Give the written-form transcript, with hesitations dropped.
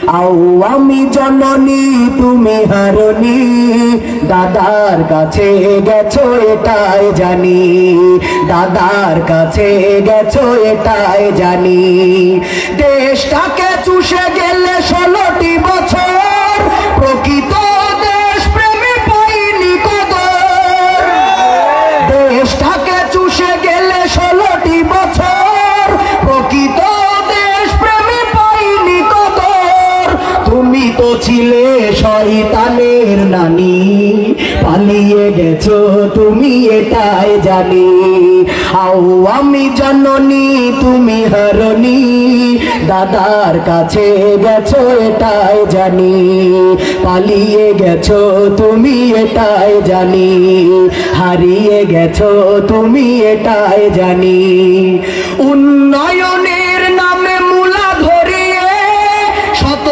আও আমি জননী তুমি হারনি, দাদার কাছে গেছো এটাই জানি, দাদার কাছে গেছো এটাই জানি। দেশটাকে চুষে গেলে 16টি বছর, প্রকৃত দেশ প্রেমে পাইনি কদর। দেশটাকে চুষে গেলে 16টি বছর, প্রকৃত দেশ প্রেমে পাইনি কদর। তুমি তো ছিলে শয়তানের নানি, পালিয়ে গেছো তুমি এটাই জানি। আও আমি জননী তুমি হারনি, দাদার কাছে গেছো এটাই জানি, পালিয়ে গেছো তুমি এটাই জানি, হারিয়ে গেছো তুমি এটাই জানি। উন্নয়ন